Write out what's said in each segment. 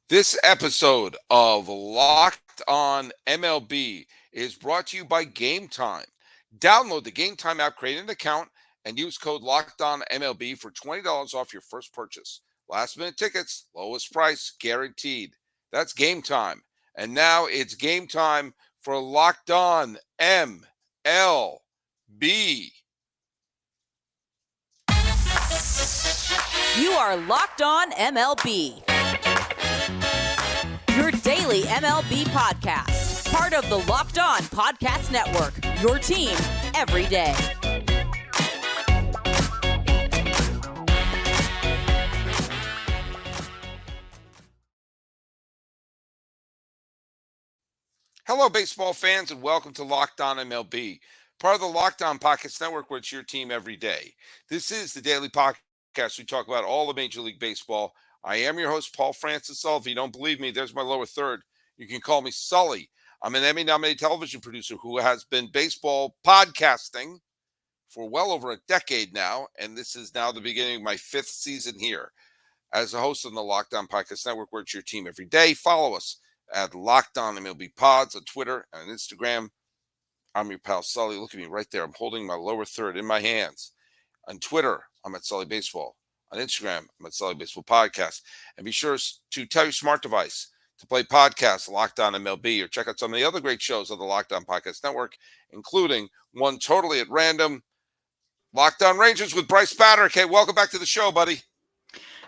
This episode of Locked On MLB is brought to you by Gametime. Download the Gametime app, create an account, and use code Locked On MLB for $20 off your first purchase. Last minute tickets, lowest price guaranteed. That's Gametime. And now it's game time for Locked On MLB. You are Locked On MLB. Your daily MLB podcast. Part of the Locked On Podcast Network. Your team every day. Hello, baseball fans, and welcome to Locked On MLB, part of the Locked On Podcast Network, where it's your team every day. This is the daily podcast. We talk about all of Major League Baseball. I am your host, Paul Francis Sully. If you don't believe me, there's my lower third. You can call me Sully. I'm an Emmy-nominated television producer who has been baseball podcasting for well over a decade now, and this is now the beginning of my fifth season here as a host on the Locked On Podcast Network, where it's your team every day. Follow us at Locked On MLB Pods on Twitter and Instagram. I'm your pal Sully. Look at me right there. I'm holding my lower third in my hands. On Twitter, I'm at Sully Baseball. On Instagram, I'm at Sully Baseball Podcast. And be sure to tell your smart device to play podcasts Locked On MLB, or check out some of the other great shows on the Locked On Podcast Network, including one totally at random, Locked On Rangers with Brice Paterik. Hey, welcome back to the show, buddy.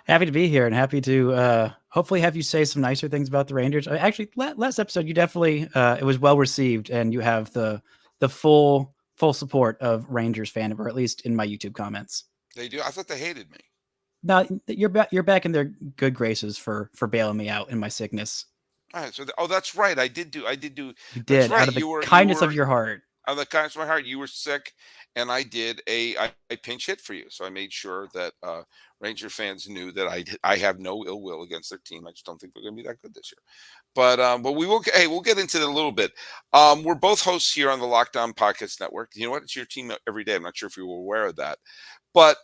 Happy to be here and happy to hopefully have you say some nicer things about the Rangers. Actually, last episode, you definitely, it was well received, and you have the full support of Rangers fandom, or at least in my YouTube comments. They do? I thought they hated me. No, you're back in their good graces for bailing me out in my sickness. All right, so that's right. I did do. You That's did, right. out of the kindness of your heart. Out of the kindness of my heart, you were sick, and I did I pinch hit for you. So I made sure that Ranger fans knew that I have no ill will against their team. I just don't think they're going to be that good this year. But we will. Hey, we'll get into it a little bit. We're both hosts here on the Locked On Podcast Network. You know what? It's your team every day. I'm not sure if you were aware of that, but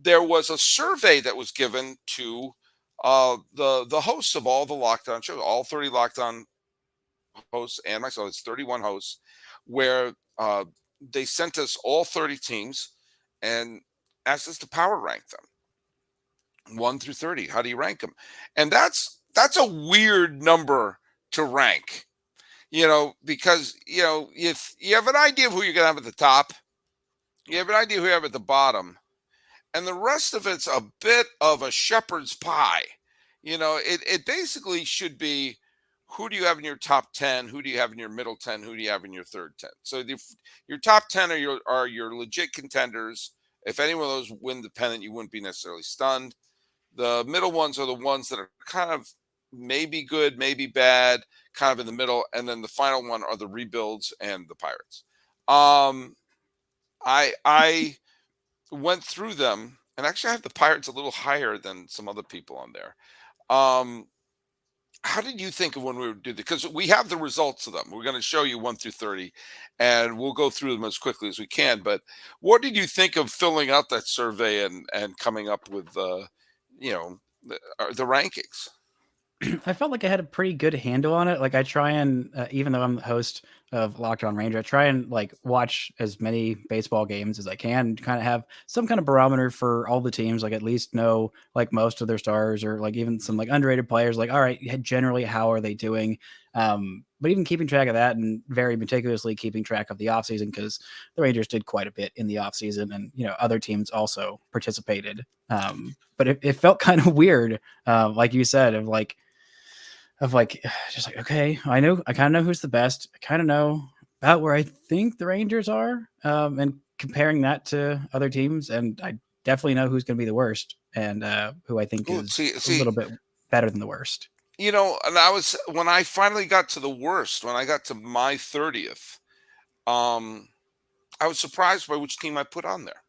there was a survey that was given to the hosts of all the Locked On shows, all 30 Locked On hosts and myself. It's 31 hosts, where they sent us all 30 teams and asked us to power rank them 1 through 30. How do you rank them? And that's a weird number to rank, because if you have an idea of who you're going to have at the top, you have an idea who you have at the bottom, and the rest of it's a bit of a shepherd's pie. It basically should be, who do you have in your top 10? Who do you have in your middle 10? Who do you have in your third 10? So your top 10 are your legit contenders. If any one of those win the pennant, you wouldn't be necessarily stunned. The middle ones are the ones that are kind of maybe good, maybe bad, kind of in the middle. And then the final one are the rebuilds and the Pirates. I went through them, and actually I have the Pirates a little higher than some other people on there. How did you think of when we did it? Because we have the results of them. We're going to show you 1 through 30, and we'll go through them as quickly as we can. But what did you think of filling out that survey and coming up with the rankings? I felt like I had a pretty good handle on it. Like, I try and, even though I'm the host of Locked On Ranger, I try and watch as many baseball games as I can, kind of have some kind of barometer for all the teams, at least know most of their stars, or even some underrated players. All right, generally, how are they doing? But even keeping track of that, and very meticulously keeping track of the offseason, because the Rangers did quite a bit in the offseason, and other teams also participated. But it felt kind of weird, like you said, okay, I kind of know who's the best. I kind of know about where I think the Rangers are, and comparing that to other teams. And I definitely know who's going to be the worst, and who I think is a little bit better than the worst. And when I finally got to the worst, when I got to my 30th, I was surprised by which team I put on there.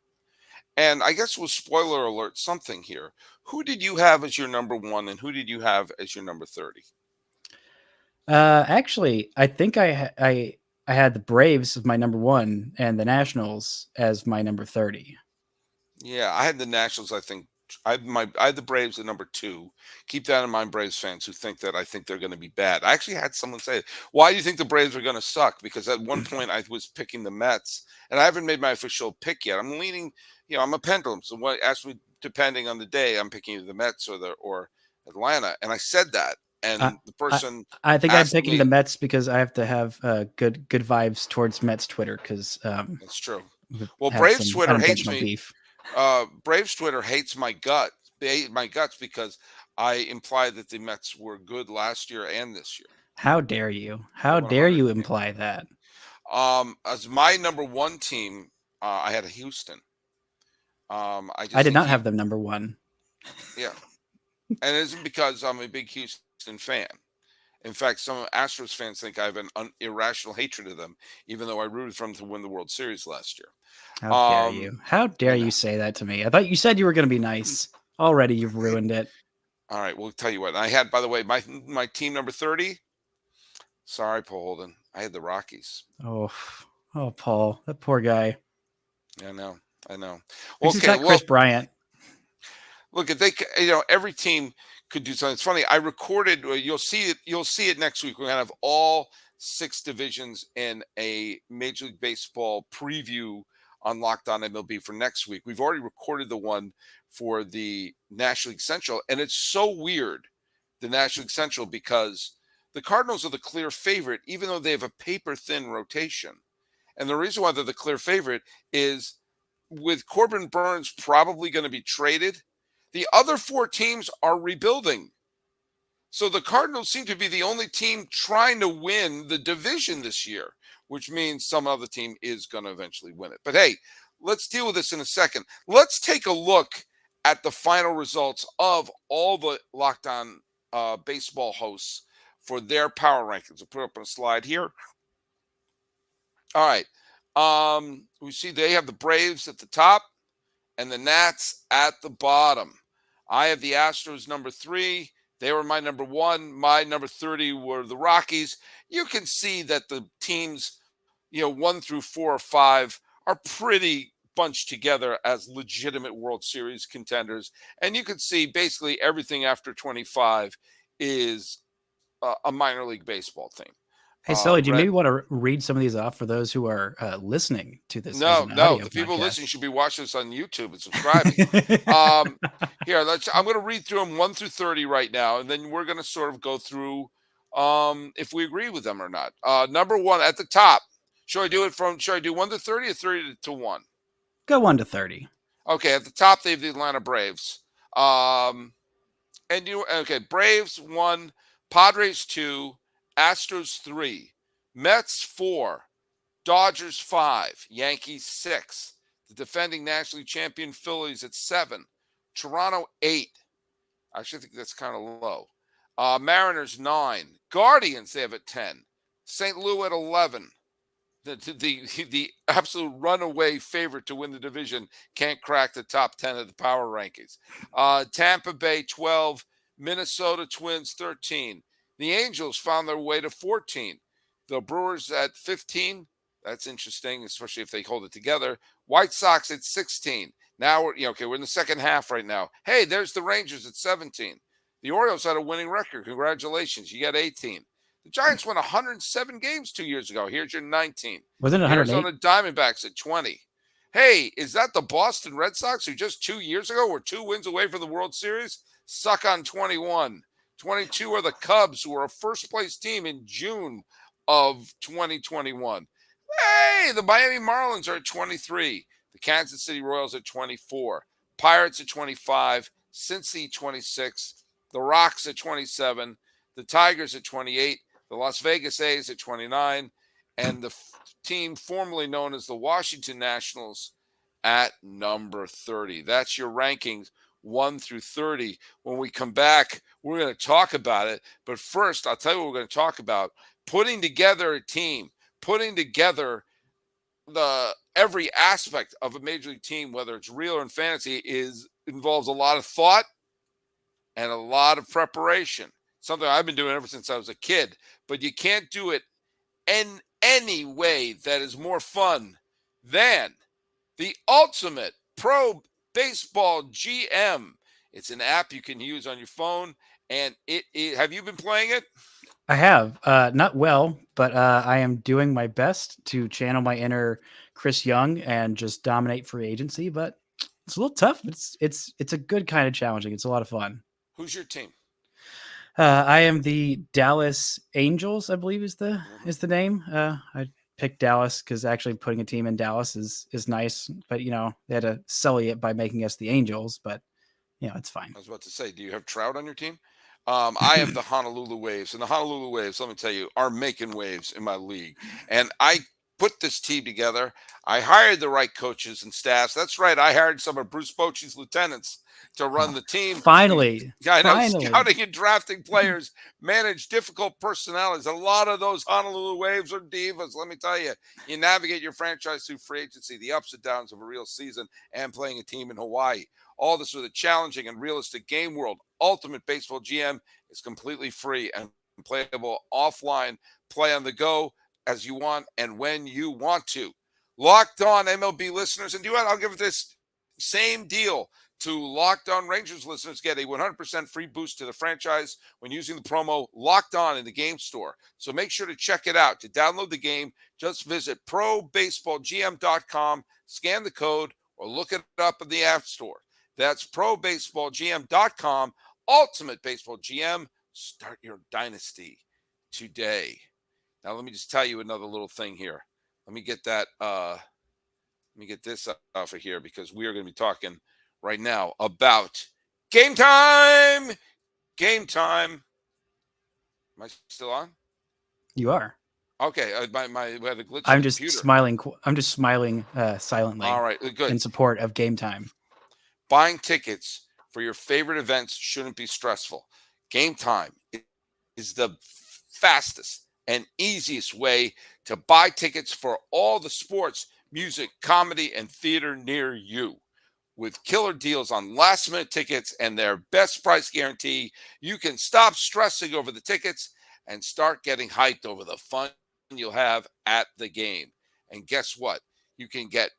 And I guess we'll spoiler alert something here. Who did you have as your number 1, and who did you have as your number 30? Actually, I think I had the Braves as my number 1 and the Nationals as my number 30. Yeah, I had the Nationals, I think, I had the Braves at number 2. Keep that in mind, Braves fans who think that I think they're going to be bad. I actually had someone say, "Why do you think the Braves are going to suck?" Because at one point I was picking the Mets, and I haven't made my official pick yet. I'm leaning, I'm a pendulum. So what actually, depending on the day, I'm picking either the Mets or Atlanta. And I said that, I, and the I person I think I'm asked picking me. the Mets because I have to have good vibes towards Mets Twitter because That's true. we Well, have Braves some Twitter hates unintentional me. beef. Braves Twitter hates my gut. They hate my guts because I implied that the Mets were good last year and this year. How dare you? They How won dare 100 you games. imply that? As my number 1 team, I had Houston. I I just did think not have them number one. yeah, and it isn't because I'm a big Houston fan. In fact, some Astros fans think I have an irrational hatred of them, even though I rooted for them to win the World Series last year. How dare you? How dare I you know. say that to me? I thought you said you were going to be nice. Already, you've ruined it. All right, we'll tell you what. I had, by the way, my team number 30. Sorry, Paul Holden. I had the Rockies. Oh, oh, Paul, that poor guy. I know. I know. Because he's Okay. got Well, Chris Bryant. look, if every team could do something. It's funny. I recorded. You'll see it. You'll see it next week. We're gonna have all 6 divisions in a Major League Baseball preview on Locked On MLB for next week. We've already recorded the one for the National League Central, and it's so weird, the National League Central, because the Cardinals are the clear favorite, even though they have a paper thin rotation. And the reason why they're the clear favorite is with Corbin Burns probably going to be traded, the other 4 teams are rebuilding. So the Cardinals seem to be the only team trying to win the division this year, which means some other team is going to eventually win it. But hey, let's deal with this in a second. Let's take a look at the final results of all the Locked On baseball hosts for their power rankings. I'll put up on a slide here. All right. We see they have the Braves at the top and the Nats at the bottom. I have the Astros number 3. They were my number 1. My number 30 were the Rockies. You can see that the teams, 1 through 4 or 5 are pretty bunched together as legitimate World Series contenders. And you can see basically everything after 25 is a minor league baseball team. Hey, Sully, do you Red, maybe want to read some of these off for those who are listening to this as No, an no. audio The people listening podcast? should be watching this on YouTube and subscribing. Here, I'm going to read through them 1 through 30 right now, and then we're going to sort of go through if we agree with them or not. Number 1 at the top. Should I do 1 to 30 or 30 to 1? Go 1 to 30. Okay, at the top they have the Atlanta Braves. Braves 1, Padres 2, Astros 3, Mets 4, Dodgers 5, Yankees 6, the defending nationally champion Phillies at 7, Toronto 8. I actually think that's kind of low. Mariners 9, Guardians they have at 10, St. Louis at 11. The absolute runaway favorite to win the division can't crack the top 10 of the power rankings. Tampa Bay 12, Minnesota Twins 13. The Angels found their way to 14. The Brewers at 15. That's interesting, especially if they hold it together. White Sox at 16. Now we're in the second half right now. Hey, there's the Rangers at 17. The Orioles had a winning record. Congratulations. You got 18. The Giants won 107 games 2 years ago. Here's your 19. Wasn't it The 108? Arizona Diamondbacks at 20. Hey, is that the Boston Red Sox who just 2 years ago were 2 wins away from the World Series? Suck on 21. 22 are the Cubs, who were a first-place team in June of 2021. Hey, the Miami Marlins are at 23. The Kansas City Royals at 24. Pirates at 25. Cincy 26. The Rocks at 27. The Tigers at 28. The Las Vegas A's at 29. And the team formerly known as the Washington Nationals at number 30. That's your rankings 1 through 30. When we come back, we're going to talk about it. But first, I'll tell you what we're going to talk about. Putting together a team, putting together every aspect of a major league team, whether it's real or in fantasy, involves a lot of thought and a lot of preparation. Something I've been doing ever since I was a kid. But you can't do it in any way that is more fun than the ultimate pro baseball GM. It's an app you can use on your phone, and it have you been playing it? I have not well, but I am doing my best to channel my inner Chris Young and just dominate free agency. But it's a little tough. It's a good kind of challenging. It's a lot of fun. Who's your team? I am the Dallas Angels, I believe is the name. I picked Dallas because actually putting a team in Dallas is nice, but they had to sully it by making us the Angels. But it's fine. I was about to say, do you have Trout on your team? I have the Honolulu Waves, and the Honolulu Waves, let me tell you, are making waves in my league. And I put this team together. I hired the right coaches and staffs. That's right. I hired some of Bruce Bochy's lieutenants to run the team. Finally, I know, finally. scouting and drafting players, manage difficult personalities. A lot of those Honolulu Waves are divas. Let me tell you, you navigate your franchise through free agency, the ups and downs of a real season, and playing a team in Hawaii. All this with a challenging and realistic game world. Ultimate Baseball GM is completely free and playable offline. Play on the go as you want and when you want to. Locked On MLB listeners, and I'll give this same deal to Locked On Rangers listeners. Get a 100% free boost to the franchise when using the promo Locked On in the game store. So make sure to check it out. To download the game, just visit probaseballgm.com, scan the code, or look it up in the App Store. That's probaseballgm.com. Ultimate Baseball GM. Start your dynasty today. Now, let me just tell you another little thing here. Let me get that. Let me get this off of here because we are going to be talking right now about Game Time. Game Time. Am I still on? You are. Okay. We had a glitch. I'm just smiling. I'm just smiling silently. All right. Good. In support of Game Time. Buying tickets for your favorite events shouldn't be stressful. Game Time is the fastest and easiest way to buy tickets for all the sports, music, comedy, and theater near you. With killer deals on last-minute tickets and their best price guarantee, you can stop stressing over the tickets and start getting hyped over the fun you'll have at the game. And guess what? You can get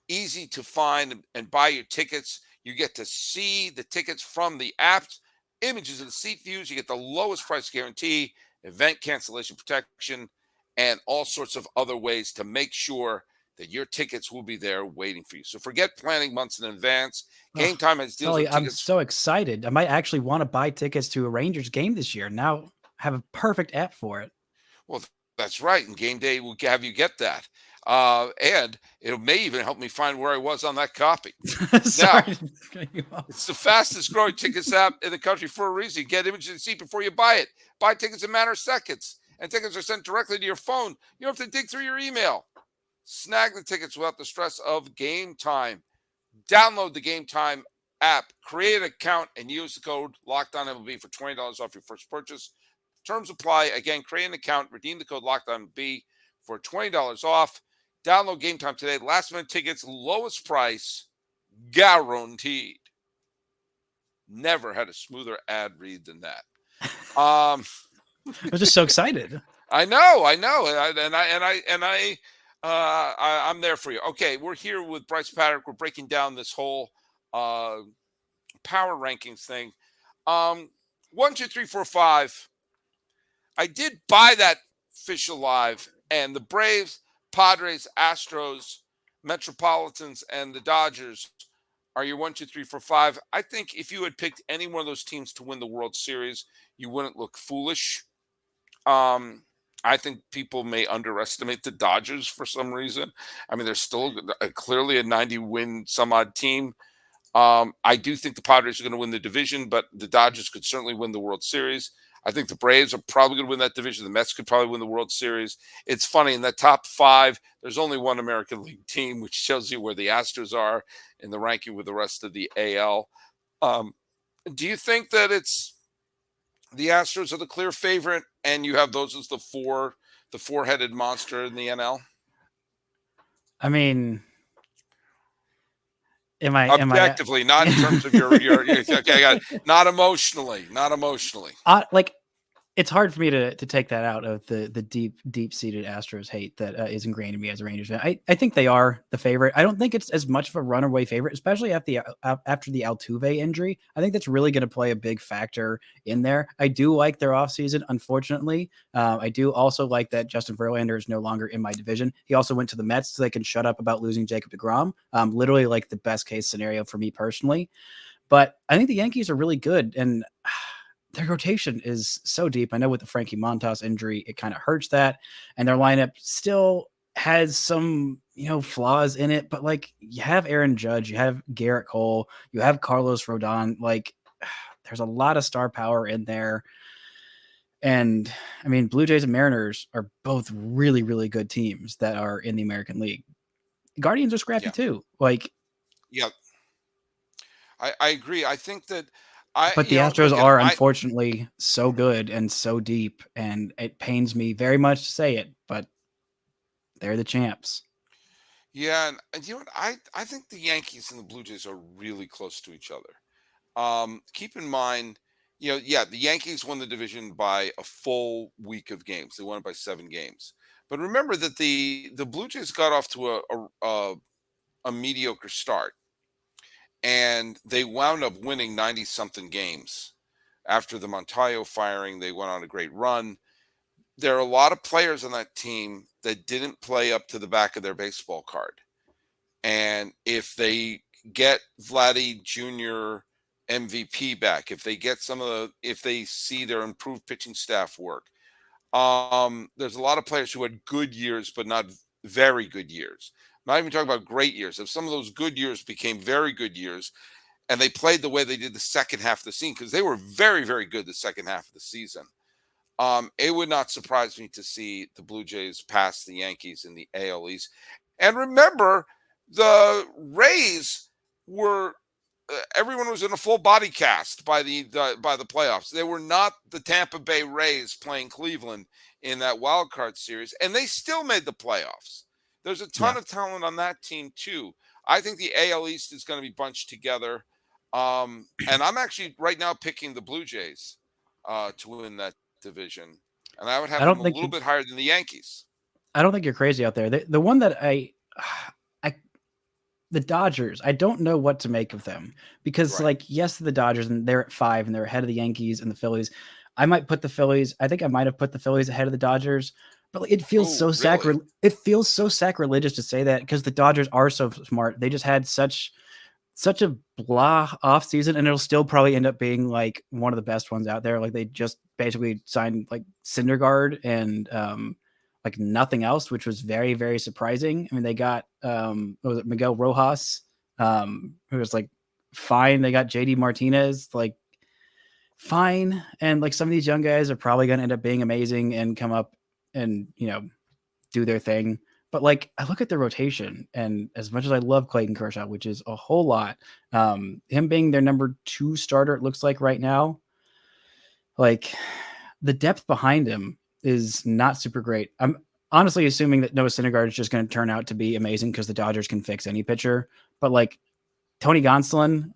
easy to find and buy your tickets. You get to see the tickets from the apps, images of the seat views. You get the lowest price guarantee, event cancellation protection, and all sorts of other ways to make sure that your tickets will be there waiting for you. So forget planning months in advance. Game Time has deals Sully, with tickets. I'm so excited. I might actually want to buy tickets to a Rangers game this year. Now I have a perfect app for it. Well, that's right. And Game Day will have you get that. And it may even help me find where I was on that copy. Sorry. Now, it's the fastest growing tickets app in the country for a reason. Get images of the seat before you buy it. Buy tickets in a matter of seconds. And tickets are sent directly to your phone. You don't have to dig through your email. Snag the tickets without the stress of Game Time. Download the Game Time app, create an account, and use the code LOCKEDONMLB for $20 off your first purchase. Terms apply. Again, create an account, redeem the code LOCKEDONMLB for $20 off. Download Game Time today. Last minute tickets, lowest price, guaranteed. Never had a smoother ad read than that. I was just so excited. I know, I'm there for you. Okay, we're here with Brice Paterik. We're breaking down this whole power rankings thing. 1, 2, 3, 4, 5. I did buy that fish alive, and the Braves, Padres, Astros, Metropolitans, and the Dodgers are your 1, 2, 3, 4, 5. I think if you had picked any one of those teams to win the World Series, you wouldn't look foolish. I think people may underestimate the Dodgers for some reason. I mean, they're still clearly a 90-win some odd team. I do think the Padres are going to win the division, but the Dodgers could certainly win the World Series. I think the Braves are probably going to win that division. The Mets could probably win the World Series. It's funny, in the top 5, there's only one American League team, which tells you where the Astros are in the ranking with the rest of the AL. Do you think that it's the Astros are the clear favorite, and you have those as the four-headed monster in the NL? I mean, objectively, not in terms of your okay, I got it. Not emotionally. Like, it's hard for me to take that out of the deep seated Astros hate that is ingrained in me as a Rangers fan. I think they are the favorite. I don't think it's as much of a runaway favorite, especially after the Altuve injury. I think that's really going to play a big factor in there. I do like their offseason, unfortunately. I do also like that Justin Verlander is no longer in my division. He also went to the Mets so they can shut up about losing Jacob deGrom. Literally like the best case scenario for me personally. But I think the Yankees are really good, and their rotation is so deep. I know with the Frankie Montas injury, it kind of hurts that, and their lineup still has some, flaws in it. But like, you have Aaron Judge, you have Garrett Cole, you have Carlos Rodon. Like, there's a lot of star power in there. And I mean, Blue Jays and Mariners are both really, really good teams that are in the American League. Guardians are scrappy Yeah, too. Like, yeah, I agree. I think that I, but the Astros again, are unfortunately so good and so deep, and it pains me very much to say it, but they're the champs. yeah, and you know what? I think the Yankees and the Blue Jays are really close to each other. Keep in mind, yeah, the Yankees won the division by a full week of games. They won it by 7 games. But remember that the Blue Jays got off to a mediocre start, and they wound up winning 90 something games. After the Montayo firing, they went on a great run. There are a lot of players on that team that didn't play up to the back of their baseball card. And if they get Vladdy Jr. MVP back, if they get if they see their improved pitching staff work, there's a lot of players who had good years, but not very good years. Not even talking about great years. If some of those good years became very good years, and they played the way they did the second half of the season, because they were very, very good the second half of the season. It would not surprise me to see the Blue Jays pass the Yankees in the AL East. And remember, the Rays were everyone was in a full body cast by the playoffs. They were not the Tampa Bay Rays playing Cleveland in that wild card series, and they still made the playoffs. There's a ton Yeah. of talent on that team too. I think the AL East is going to be bunched together, and I'm actually right now picking the Blue Jays to win that division, and I would I have them don't a think little you're bit higher than the Yankees. I don't think you're crazy out there. The one that I the Dodgers, I don't know what to make of them because, Right. like, yes, the Dodgers and they're at 5 and they're ahead of the Yankees and the Phillies. I might put the Phillies. I think I might have put the Phillies ahead of the Dodgers, but like, Oh, really? it feels so sacrilegious to say that because the Dodgers are so smart. They just had such a blah off season, and it'll still probably end up being like one of the best ones out there. Like they just basically signed like Syndergaard and like nothing else, which was very, very surprising. I mean, they got what was it, Miguel Rojas, who was like fine. They got JD Martinez, like fine. And like some of these young guys are probably gonna end up being amazing and come up and do their thing. But like I look at the rotation, and as much as I love Clayton Kershaw, which is a whole lot, him being their number 2 starter, it looks like right now, like the depth behind him is not super great. I'm honestly assuming that Noah Syndergaard is just going to turn out to be amazing because the Dodgers can fix any pitcher. But like Tony Gonsolin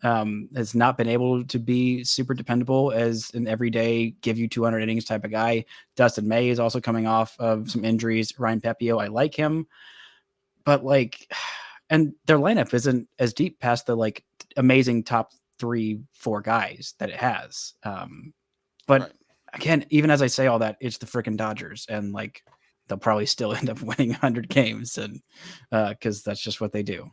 has not been able to be super dependable as an everyday give you 200 innings type of guy. Dustin May is also coming off of some injuries. Ryan Pepio, I like him, but like, and their lineup isn't as deep past the like amazing top 3-4 guys that it has. But Right. again, even as I say all that, it's the freaking Dodgers, and like they'll probably still end up winning 100 games, and because that's just what they do.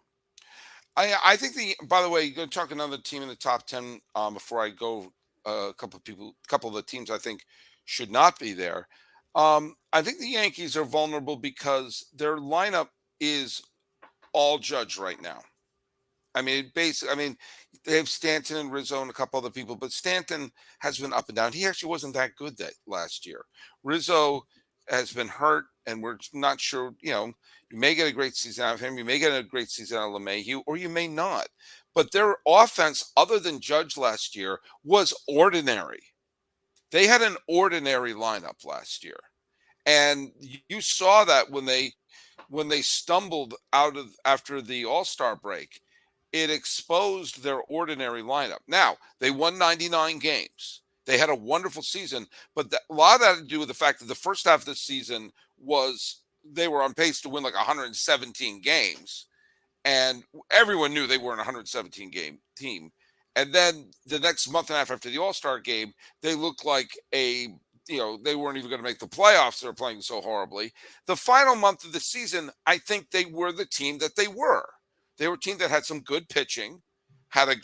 I think by the way, you're going to talk another team in the top 10 before I go. A couple of the teams I think should not be there. I think the Yankees are vulnerable because their lineup is all Judge right now. I mean, they have Stanton and Rizzo and a couple other people, but Stanton has been up and down. He actually wasn't that good that last year. Rizzo has been hurt, and we're not sure. You may get a great season out of him. You may get a great season out of LeMahieu, or you may not. But their offense, other than Judge last year, was ordinary. They had an ordinary lineup last year, and you saw that when they stumbled out of after the All-Star break. It exposed their ordinary lineup. Now, they won 99 games. They had a wonderful season, but a lot of that had to do with the fact that the first half of the season was they were on pace to win like 117 games, and everyone knew they were an 117 game team. And then the next month and a half after the All-Star game, they looked like they weren't even going to make the playoffs. They were playing so horribly. The final month of the season, I think they were the team that they were. They were a team that had some good pitching, had an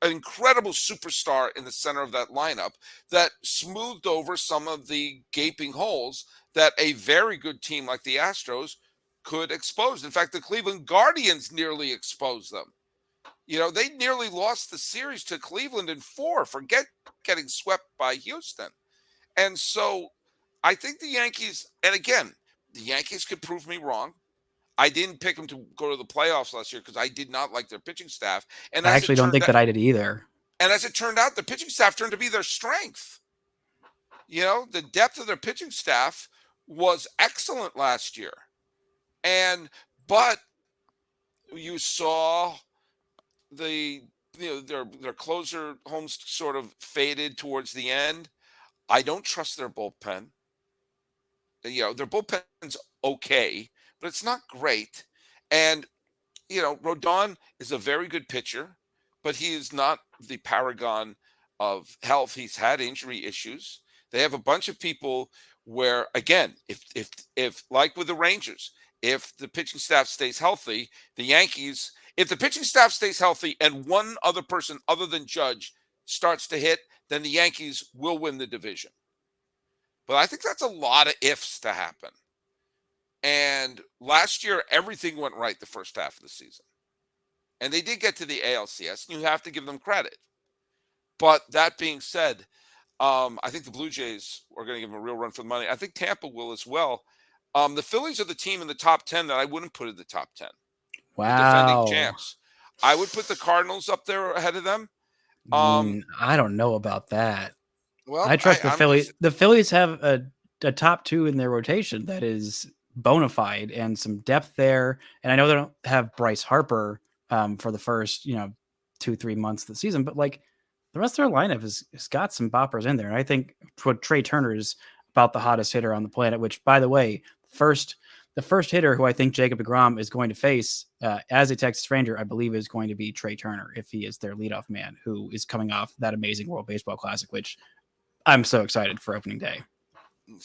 incredible superstar in the center of that lineup that smoothed over some of the gaping holes that a very good team like the Astros could expose. In fact, the Cleveland Guardians nearly exposed them. They nearly lost the series to Cleveland in 4. Forget getting swept by Houston. And so I think the Yankees, and again, the Yankees could prove me wrong. I didn't pick them to go to the playoffs last year because I did not like their pitching staff. And I as actually it don't turned think out, that I did either. and as it turned out, the pitching staff turned to be their strength. The depth of their pitching staff was excellent last year. But you saw their closer Holmes sort of faded towards the end. I don't trust their bullpen. Their bullpen's okay, but it's not great. And Rodon is a very good pitcher, but he is not the paragon of health. He's had injury issues. They have a bunch of people where, again, if like with the Rangers, if the pitching staff stays healthy, the Yankees, if the pitching staff stays healthy and one other person other than Judge starts to hit, then the Yankees will win the division. But I think that's a lot of ifs to happen. And last year, everything went right the first half of the season. And they did get to the ALCS, and you have to give them credit. But that being said, I think the Blue Jays are going to give them a real run for the money. I think Tampa will as well. The Phillies are the team in the top 10 that I wouldn't put in the top 10. Wow. The defending champs. I would put the Cardinals up there ahead of them. I don't know about that. Well, I trust the Phillies. The Phillies have a top 2 in their rotation that is bona fide and some depth there. And I know they don't have Bryce Harper for the first 2-3 months of the season, but like the rest of their lineup has got some boppers in there. And I think Trey Turner is about the hottest hitter on the planet. Which, by the way, the first hitter who I think Jacob deGrom is going to face as a Texas Ranger, I believe, is going to be Trey Turner if he is their leadoff man, who is coming off that amazing World Baseball Classic, which I'm so excited for opening day.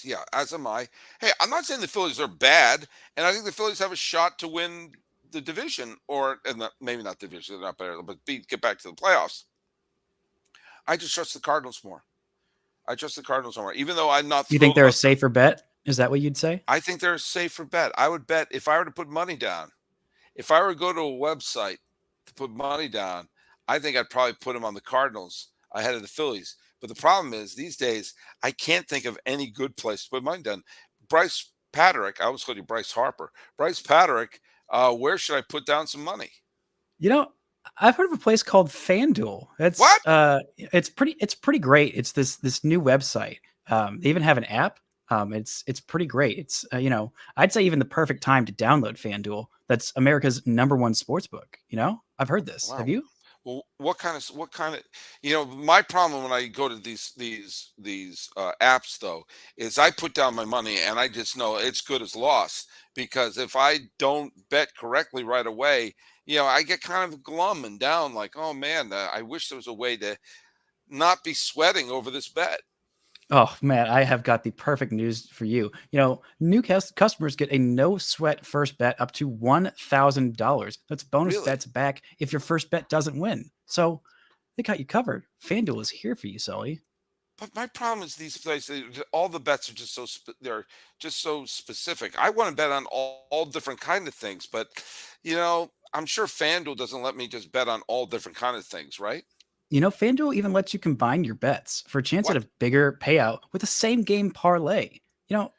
Yeah, as am I. Hey, I'm not saying the Phillies are bad, and I think the Phillies have a shot to win the division, maybe not the division, they're not better, but get back to the playoffs. I just trust the Cardinals more. Even though I'm not. You think they're a safer bet? Is that what you'd say? I think they're a safer bet. I would bet if I were to put money down, if I were to go to a website to put money down, I think I'd probably put them on the Cardinals ahead of the Phillies. But the problem is these days, I can't think of any good place to put money down. Brice Paterik, I always called you Bryce Harper. Brice Paterik, where should I put down some money? I've heard of a place called FanDuel. It's pretty great. It's this new website. They even have an app. It's pretty great. It's I'd say even the perfect time to download FanDuel. That's America's #1 sportsbook. I've heard this. Wow. Have you? Well, what kind of my problem when I go to these apps though is I put down my money and I just know it's good as lost, because if I don't bet correctly right away, I get kind of glum and down, like, oh man, I wish there was a way to not be sweating over this bet. Oh man, I have got the perfect news for you. New customers get a no sweat first bet up to $1,000. That's bonus Really? bets back if your first bet doesn't win. So they got you covered. FanDuel is here for you, Sully. But my problem is these places, all the bets are just they're just so specific. I want to bet on all different kind of things, but I'm sure FanDuel doesn't let me just bet on all different kind of things, right? FanDuel even lets you combine your bets for a chance at a bigger payout with the same game parlay.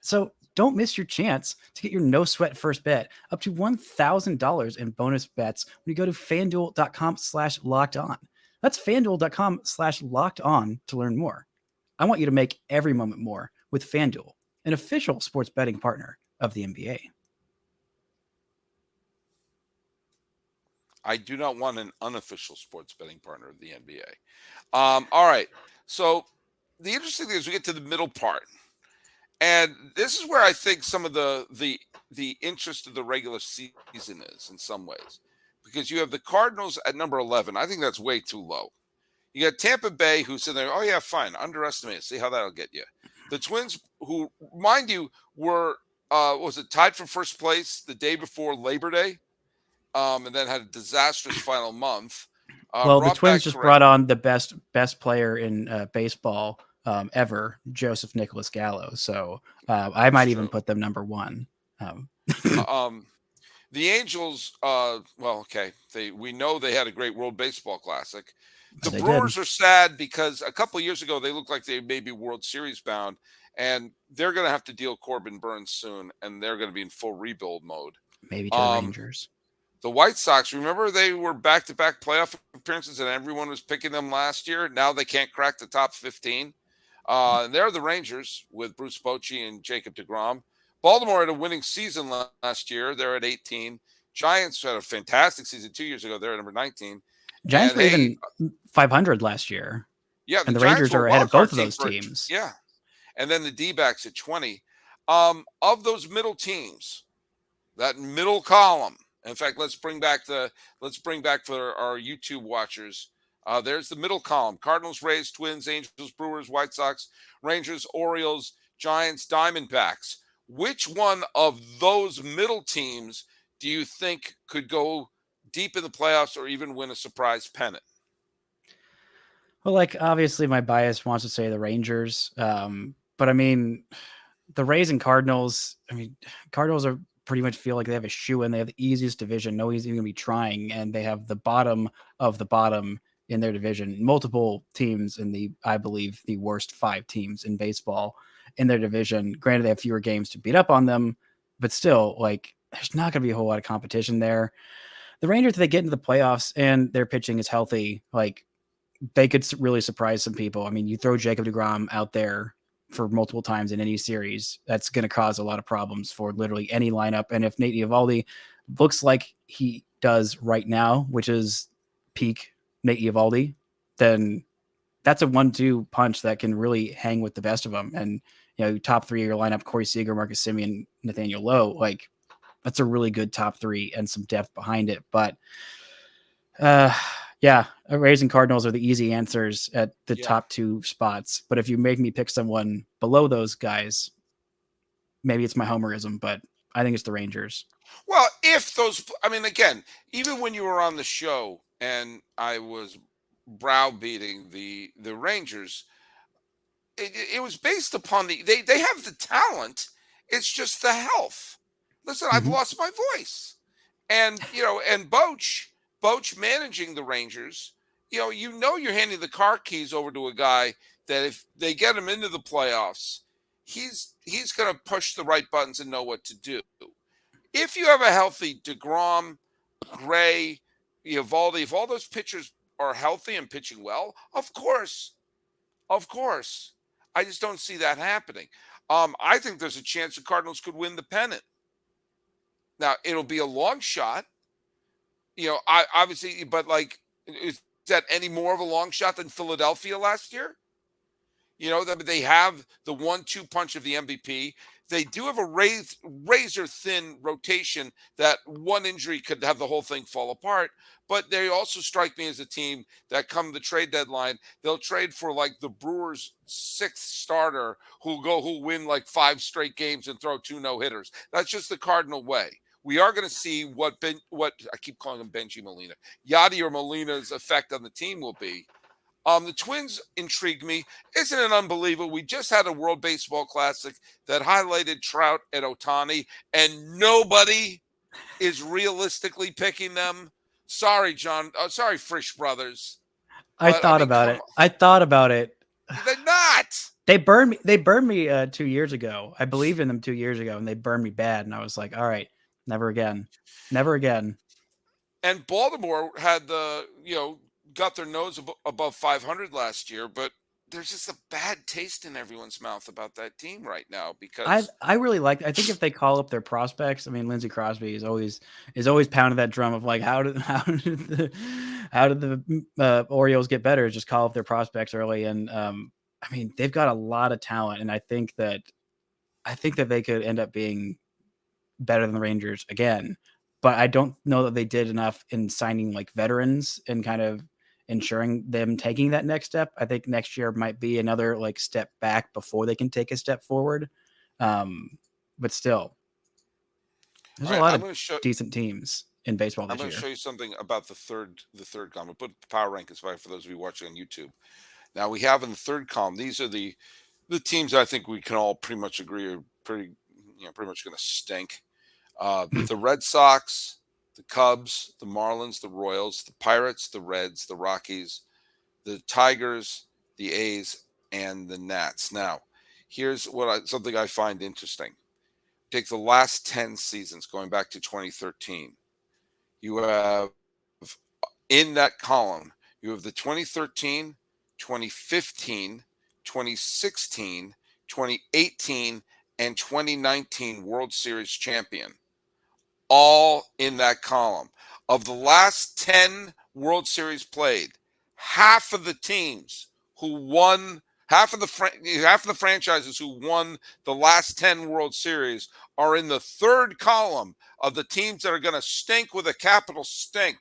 So don't miss your chance to get your no sweat first bet up to $1,000 in bonus bets when you go to FanDuel.com/locked-on. That's FanDuel.com/locked-on to learn more. I want you to make every moment more with FanDuel, an official sports betting partner of the NBA. I do not want an unofficial sports betting partner of the NBA. All right. So the interesting thing is we get to the middle part, and this is where I think some of the interest of the regular season is in some ways, because you have the Cardinals at number 11. I think that's way too low. You got Tampa Bay, who's in there. Oh yeah, fine. Underestimate it. See how that'll get you. The Twins, who, mind you, were was it tied for first place the day before Labor Day, and then had a disastrous final month. Well, the Brought Twins back just Gray. brought on the best player in baseball ever, Joseph Nicholas Gallo. So I That's might even true. put them number one. Um, Um, the Angels, well, okay, we know they had a great World Baseball Classic. The they did. Brewers are sad because a couple of years ago they looked like they may be World Series bound, and they're going to have to deal Corbin Burns soon, and they're going to be in full rebuild mode. Maybe to the Um, Rangers. the White Sox, remember they were back-to-back playoff appearances, and everyone was picking them last year. Now they can't crack the top 15. And they're the Rangers with Bruce Bochy and Jacob deGrom. Baltimore had a winning season last year. They're at 18. Giants had a fantastic season 2 years ago. They're at number 19. Giants And were hey, even 500 last year, yeah, the and the Giants Rangers were are a ahead wild of both card of team those for teams. yeah. And then the D-backs at 20. Of those middle teams, that middle column. In fact, let's bring back for our YouTube watchers. There's the middle column: Cardinals, Rays, Twins, Angels, Brewers, White Sox, Rangers, Orioles, Giants, Diamondbacks. Which one of those middle teams do you think could go deep in the playoffs or even win a surprise pennant? Well, like obviously my bias wants to say the Rangers, but I mean the Rays and Cardinals. I mean, Cardinals are pretty much feel like they have a shoe in. They have the easiest division. Nobody's even gonna be trying, and they have the bottom of the bottom in their division. Multiple teams in I believe, the worst 5 teams in baseball in their division. Granted, they have fewer games to beat up on them, but still, like, there's not gonna be a whole lot of competition there. The Rangers, if they get into the playoffs and their pitching is healthy, like they could really surprise some people. I mean, you throw Jacob deGrom out there for multiple times in any series, that's going to cause a lot of problems for literally any lineup. And if Nate Eovaldi looks like he does right now, which is peak Nate Eovaldi, then that's a 1-2 punch that can really hang with the best of them. And, top 3 of your lineup: Corey Seager, Marcus Semien, Nathaniel Lowe. Like, that's a really good top 3 and some depth behind it. But yeah, Rays and Cardinals are the easy answers at the Yeah. top 2 spots. But if you make me pick someone below those guys, maybe it's my homerism, but I think it's the Rangers. Well, if those, I mean, again, even when you were on the show and I was browbeating the Rangers, it was based upon they have the talent. It's just the health. Listen, I've Mm-hmm. lost my voice, and and Boch managing the Rangers. You're handing the car keys over to a guy that if they get him into the playoffs, he's going to push the right buttons and know what to do. If you have a healthy DeGrom, Gray, Eovaldi, if all those pitchers are healthy and pitching well, of course. I just don't see that happening. I think there's a chance the Cardinals could win the pennant. Now it'll be a long shot, I obviously, but like, is that any more of a long shot than Philadelphia last year? They have the 1-2 punch of the MVP. They do have a razor thin rotation that one injury could have the whole thing fall apart. But they also strike me as a team that come the trade deadline, they'll trade for like the Brewers' 6th starter who'll win like 5 straight games and throw 2 no-hitters. That's just the Cardinal way. We are going to see what I keep calling him Benji Molina, Yadier Molina's effect on the team will be. The Twins intrigue me. Isn't it unbelievable? We just had a World Baseball Classic that highlighted Trout and Ohtani, and nobody is realistically picking them. Sorry, John. Sorry, Frisch brothers. I But I thought mean, about come it. on. I thought about it. They're not. They burned me. They burned me 2 years ago. I believed in them 2 years ago, and they burned me bad. And I was like, all right, never again, never again. And Baltimore had got their nose above 500 last year, but there's just a bad taste in everyone's mouth about that team right now because I really like. I think if they call up their prospects, I mean, Lindsey Crosby is always pounding that drum of like, how did the Orioles get better? Just call up their prospects early, and I mean, they've got a lot of talent, and I think that they could end up being better than the Rangers again. But I don't know that they did enough in signing like veterans and kind of ensuring them taking that next step. I think next year might be another like step back before they can take a step forward. But still, there's All a right, lot I'm of going to show. decent teams in baseball I'm this going to year. show you something about the third column. Put power rankings for those of you watching on YouTube. Now we have in the third column. These are the teams I think we can all pretty much agree are pretty much going to stink. The Red Sox, the Cubs, the Marlins, the Royals, the Pirates, the Reds, the Rockies, the Tigers, the A's, and the Nats. Now, here's something I find interesting. Take the last 10 seasons going back to 2013. You have in that column, you have the 2013, 2015, 2016, 2018, and 2019 World Series champion, all in that column. Of the last 10 World Series played, half of the teams who won, half of the franchises who won the last 10 World Series are in the third column of the teams that are going to stink with a capital stink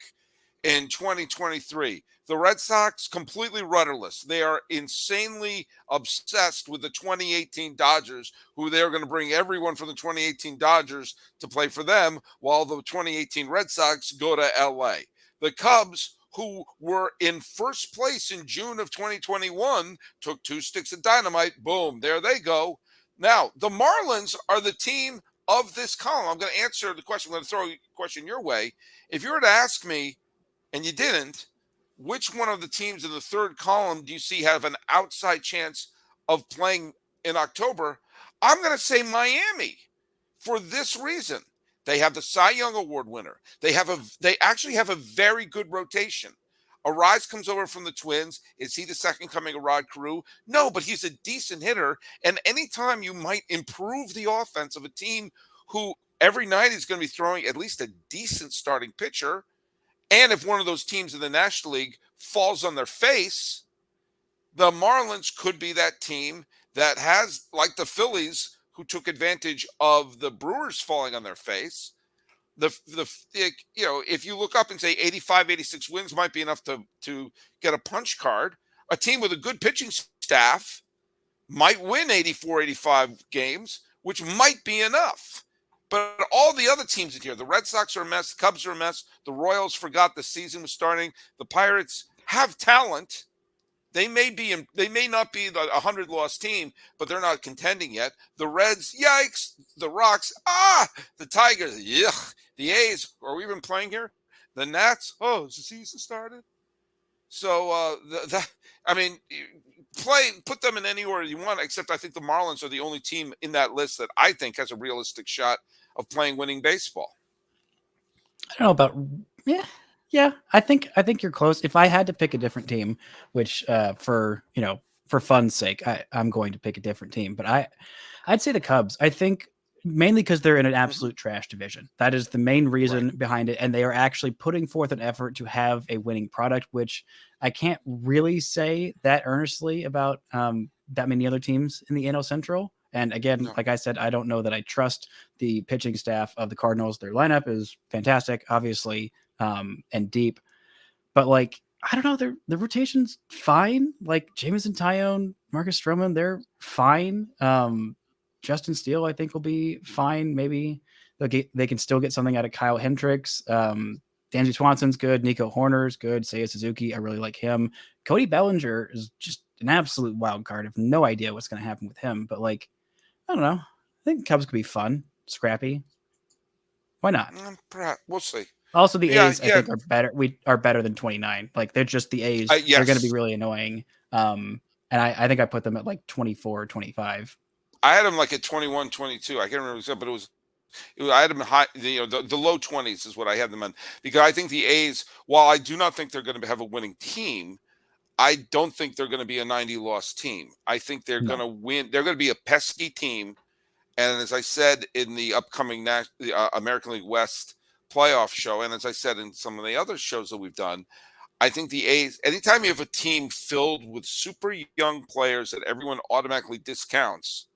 in 2023. The Red Sox completely rudderless. They are insanely obsessed with the 2018 Dodgers, who they're going to bring everyone from the 2018 Dodgers to play for them, while the 2018 Red Sox go to LA. The Cubs, who were in first place in June of 2021, took 2 sticks of dynamite. Boom, there they go. Now, the Marlins are the team of this column. I'm going to answer the question. I'm going to throw a question your way. If you were to ask me, and you didn't, which one of the teams in the third column do you see have an outside chance of playing in October? I'm going to say Miami for this reason. They have the Cy Young Award winner. They actually have a very good rotation. Arise comes over from the Twins. Is he the second coming of Rod Carew? No, but he's a decent hitter. And anytime you might improve the offense of a team who every night is going to be throwing at least a decent starting pitcher, and if one of those teams in the National League falls on their face, the Marlins could be that team that has, like the Phillies, who took advantage of the Brewers falling on their face. If you look up and say 85, 86 wins might be enough to get a punch card, a team with a good pitching staff might win 84, 85 games, which might be enough. But all the other teams in here, the Red Sox are a mess, the Cubs are a mess, the Royals forgot the season was starting, the Pirates have talent. They may not be the 100-loss team, but they're not contending yet. The Reds, yikes. The Rocks, the Tigers, yuck. The A's, are we even playing here? The Nats, has the season started? So put them in any order you want, except I think the Marlins are the only team in that list that I think has a realistic shot of playing winning baseball. I don't know about yeah. I think you're close. If I had to pick a different team, which for fun's sake, I'm going to pick a different team, but I'd say the Cubs. I think mainly because they're in an absolute trash division. That is the main reason behind it, and they are actually putting forth an effort to have a winning product, which I can't really say that earnestly about that many other teams in the NL Central. And again, like I said, I don't know that I trust the pitching staff of the Cardinals. Their lineup is fantastic, obviously, and deep. But like, I don't know, the rotation's fine. Like Jameson Tyone, Marcus Stroman, they're fine. Justin Steele, I think, will be fine. Maybe they can still get something out of Kyle Hendricks. Dansby Swanson's good. Nico Horner's good. Seiya Suzuki, I really like him. Cody Bellinger is just an absolute wild card. I have no idea what's going to happen with him. But like, I don't know. I think Cubs could be fun, scrappy. Why not? We'll see. Also, the A's, I think, are better. We are better than 29. Like they're just the A's. Yes. They're going to be really annoying. And I think I put them at like 24 or 25. I had them like at 21, 22. I can't remember exactly, but I had them high. The low 20s is what I had them on, because I think the A's, while I do not think they're going to have a winning team, I don't think they're going to be a 90-loss team. I think they're going to win. They're going to be a pesky team. And as I said in the upcoming American League West playoff show, and as I said in some of the other shows that we've done, I think the A's, anytime you have a team filled with super young players that everyone automatically discounts,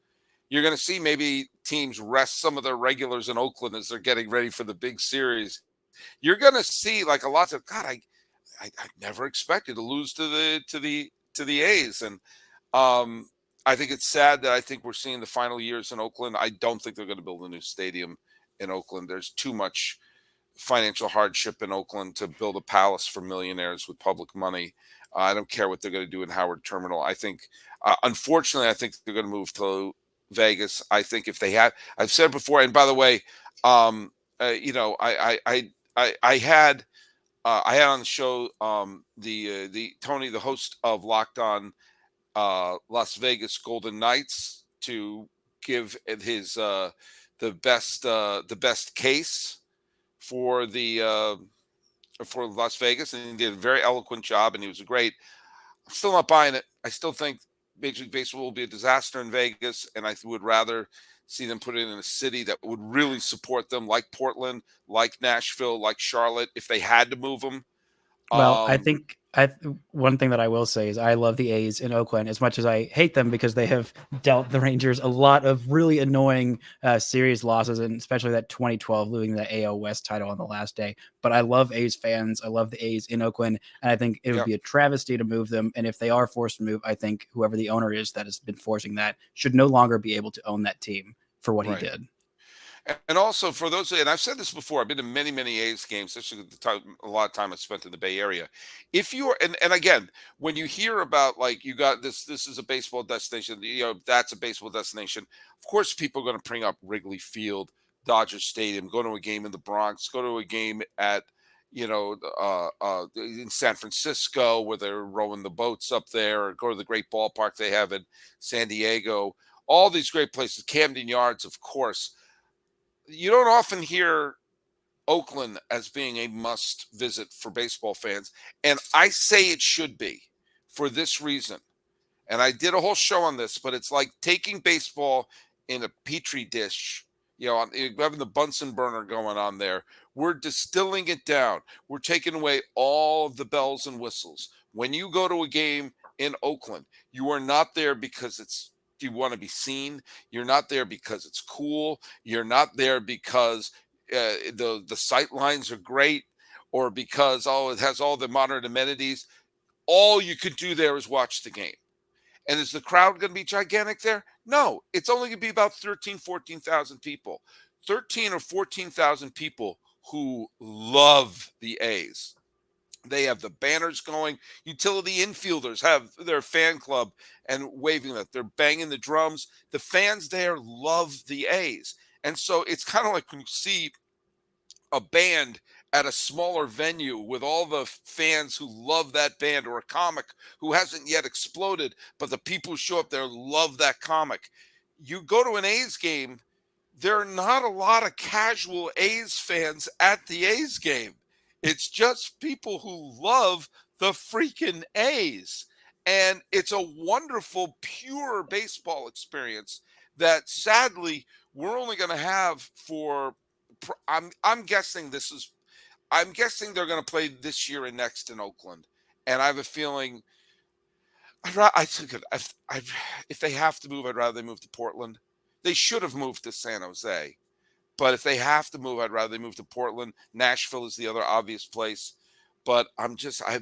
you're going to see maybe teams rest some of their regulars in Oakland as they're getting ready for the big series. You're going to see like a lot of God. I never expected to lose to the A's, and um, I think it's sad that I think we're seeing the final years in Oakland. I don't think they're going to build a new stadium in Oakland. There's too much financial hardship in Oakland to build a palace for millionaires with public money. I don't care what they're going to do in Howard Terminal. I think, unfortunately, I think they're going to move to Vegas. I think if they had, I've said before, and by the way, you know, I had on the show the Tony, the host of Locked On Las Vegas Golden Knights, to give his the best case for the for Las Vegas, and he did a very eloquent job, and he was great. I'm still not buying it. I still think Major League Baseball will be a disaster in Vegas, and I would rather see them put it in a city that would really support them, like Portland, like Nashville, like Charlotte, if they had to move them. Well, I Um, think one thing that I will say is I love the A's in Oakland as much as I hate them because they have dealt the Rangers a lot of really annoying series losses, and especially that 2012 losing the AL West title on the last day. But I love A's fans. I love the A's in Oakland, and I think it would yeah, be a travesty to move them. And if they are forced to move, I think whoever the owner is that has been forcing that should no longer be able to own that team for what he right. did. And also for those, and I've said this before, I've been to many A's games, especially the time, a lot of time I spent in the Bay Area. If you are, and again, when you hear about like you got this is a baseball destination, you know, that's a baseball destination. Of course, people are going to bring up Wrigley Field, Dodger Stadium, go to a game in the Bronx, go to a game at, you know, in San Francisco where they're rowing the boats up there, or go to the great ballpark they have in San Diego. All these great places, Camden Yards, of course. You don't often hear Oakland as being a must visit for baseball fans. And I say it should be for this reason. And I did a whole show on this, but it's like taking baseball in a petri dish, you know, having the Bunsen burner going on there. We're distilling it down. We're taking away all of the bells and whistles. When you go to a game in Oakland, you are not there because it's you want to be seen. You're not there because it's cool. You're not there because the sight lines are great, or because it has all the modern amenities. All you could do there is watch the game. And is the crowd going to be gigantic there? No, it's only going to be about 13, 14,000 people. 13 or 14,000 people who love the A's. They have the banners going. Utility infielders have their fan club and waving that. They're banging the drums. The fans there love the A's. And so it's kind of like when you see a band at a smaller venue with all the fans who love that band, or a comic who hasn't yet exploded, but the people who show up there love that comic. You go to an A's game, there are not a lot of casual A's fans at the A's game. It's just people who love the freaking A's. And it's a wonderful, pure baseball experience that sadly we're only going to have for I'm guessing I'm guessing they're going to play this year and next in Oakland. And I have a feeling I think if they have to move, I'd rather they move to Portland. They should have moved to San Jose. But if they have to move, I'd rather they move to Portland. Nashville is the other obvious place. But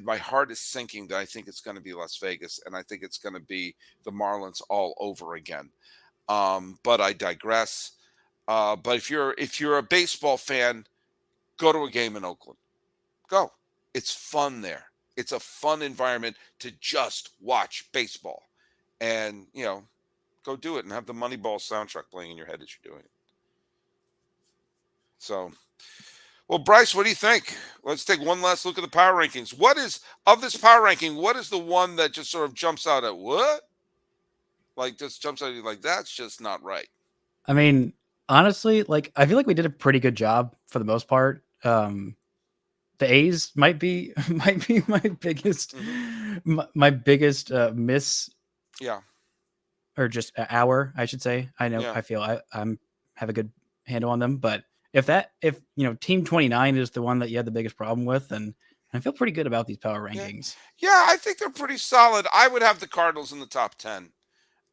my heart is sinking that I think it's going to be Las Vegas, and I think it's going to be the Marlins all over again. But I digress. But if you're a baseball fan, go to a game in Oakland. Go. It's fun there. It's a fun environment to just watch baseball, and you know, go do it and have the Moneyball soundtrack playing in your head as you're doing it. So, well, Brice, what do you think? Let's take one last look at the power rankings. What is of this power ranking? What is the one that just sort of jumps out at what? Like just jumps out at you like that's just not right. I mean, honestly, like I feel like we did a pretty good job for the most part. The A's might be my biggest my biggest miss, Yeah, or just hour, I should say. I know yeah, I feel I'm have a good handle on them, but if you know Team 29 is the one that you had the biggest problem with, then I feel pretty good about these power Yeah, rankings. yeah, I think they're pretty solid. I would have the Cardinals in the top 10.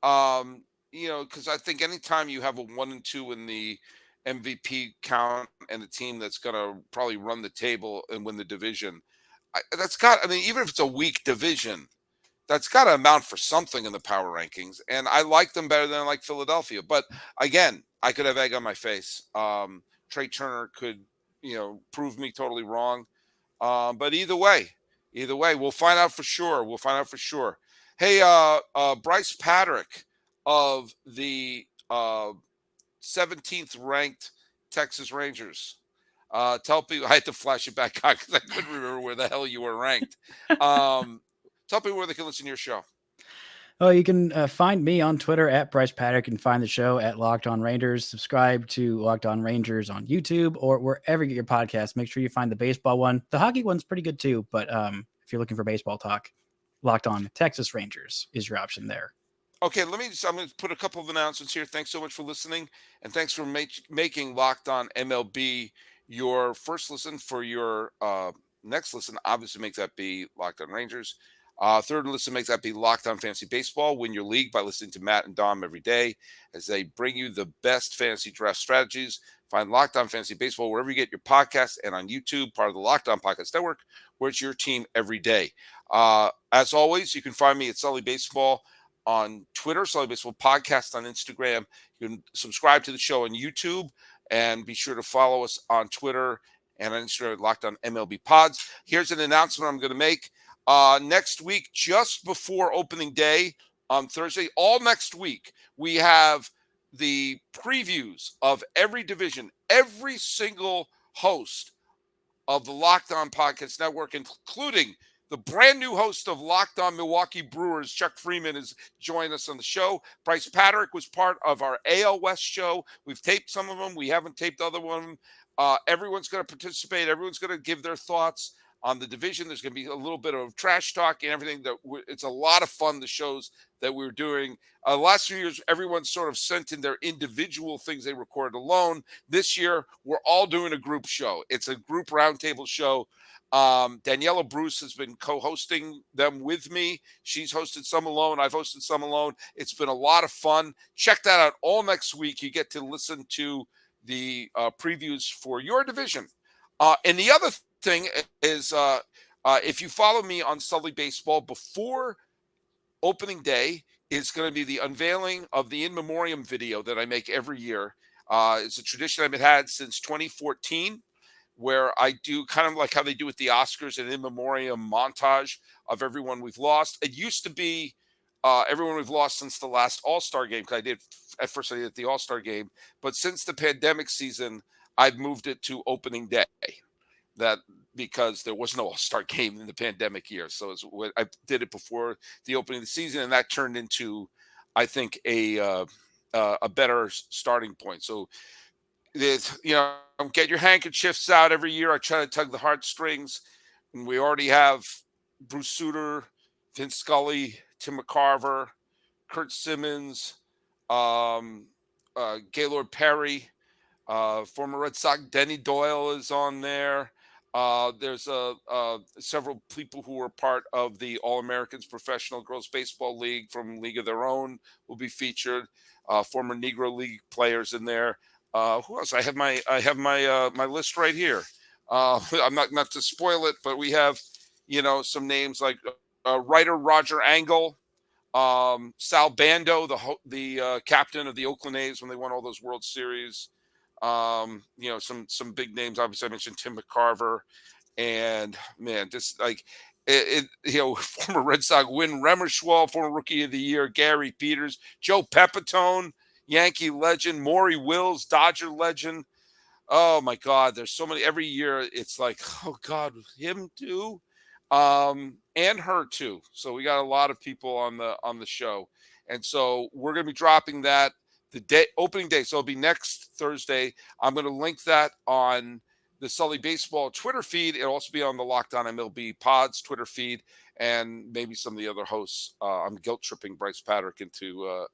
Because I think anytime you have a 1 and 2 in the MVP count and a team that's going to probably run the table and win the division, I mean, even if it's a weak division, that's got to amount for something in the power rankings. And I like them better than I like Philadelphia. But again, I could have egg on my face. Trey Turner could, prove me totally wrong. But either way, we'll find out for sure. We'll find out for sure. Hey, Brice Paterik of the 17th ranked Texas Rangers. Tell people I had to flash it back on because I couldn't remember where the hell you were ranked. Tell people where they can listen to your show. Oh, you can find me on Twitter at Brice Paterik and find the show at Locked On Rangers. Subscribe to Locked On Rangers on YouTube or wherever you get your podcasts. Make sure you find the baseball one. The hockey one's pretty good too, but if you're looking for baseball talk, Locked On Texas Rangers is your option there. Okay, I'm going to put a couple of announcements here. Thanks so much for listening, and thanks for making Locked On MLB your first listen. For your next listen, obviously make that be Locked On Rangers. Third listen, make that be Locked On Fantasy Baseball. Win your league by listening to Matt and Dom every day as they bring you the best fantasy draft strategies. Find Locked On Fantasy Baseball wherever you get your podcasts and on YouTube, part of the Locked On Podcast Network, where it's your team every day. As always, you can find me at Sully Baseball on Twitter, Sully Baseball Podcast on Instagram. You can subscribe to the show on YouTube and be sure to follow us on Twitter and on Instagram, Locked On MLB Pods. Here's an announcement I'm going to make. Next week, just before opening day on Thursday, all next week, we have the previews of every division, every single host of the Locked On Podcast Network, including the brand new host of Locked On Milwaukee Brewers, Chuck Freeman, is joining us on the show. Brice Paterik was part of our AL West show. We've taped some of them. We haven't taped other ones. Everyone's going to participate. Everyone's going to give their thoughts on the division. There's going to be a little bit of trash talk and everything. It's a lot of fun, the shows that we're doing. Last few years, everyone sort of sent in their individual things they recorded alone. This year, we're all doing a group show. It's a group roundtable show. Daniela Bruce has been co-hosting them with me. She's hosted some alone. I've hosted some alone. It's been a lot of fun. Check that out all next week. You get to listen to the previews for your division. And the other thing is if you follow me on Sully Baseball, before opening day is going to be the unveiling of the In Memoriam video that I make every year. It's a tradition I've had since 2014, where I do kind of like how they do with the Oscars, an In Memoriam montage of everyone we've lost. It used to be everyone we've lost since the last All-Star game, because I did at the All-Star game. But since the pandemic season, I've moved it to opening day. That because there was no All-Star game in the pandemic year. So I did it before the opening of the season, and that turned into, I think, a better starting point. So, get your handkerchiefs out every year. I try to tug the heartstrings. And we already have Bruce Sutter, Vince Scully, Tim McCarver, Kurt Simmons, Gaylord Perry, former Red Sox Denny Doyle is on there. There's several people who were part of the All-Americans Professional Girls Baseball League from League of Their Own will be featured. Former Negro League players in there. Who else? I have my list right here. I'm not to spoil it, but we have some names like writer Roger Angle, Sal Bando, the captain of the Oakland A's when they won all those World Series. Some big names. Obviously, I mentioned Tim McCarver, and man, just like former Red Sox Win Remerschwal, former Rookie of the Year Gary Peters, Joe Pepitone, Yankee legend, Maury Wills, Dodger legend. Oh my God, there's so many. Every year, it's like, oh God, him too, and her too. So we got a lot of people on the show, and so we're gonna be dropping that the day opening day. So it'll be next Thursday. I'm going to link that on the Sully Baseball Twitter feed. It'll also be on the Locked On MLB Pods Twitter feed, and maybe some of the other hosts. I'm guilt tripping Brice Paterik into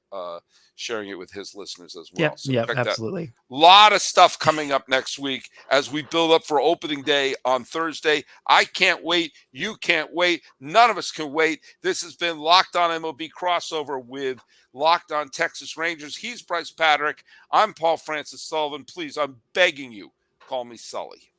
sharing it with his listeners as well. So Yep, check absolutely. that. Lot of stuff coming up next week as we build up for opening day on Thursday. I can't wait. You can't wait. None of us can wait. This has been Locked On MLB crossover with Locked On Texas Rangers. He's Brice Paterik. I'm Paul Francis Sullivan. Please, I'm begging you, call me Sully.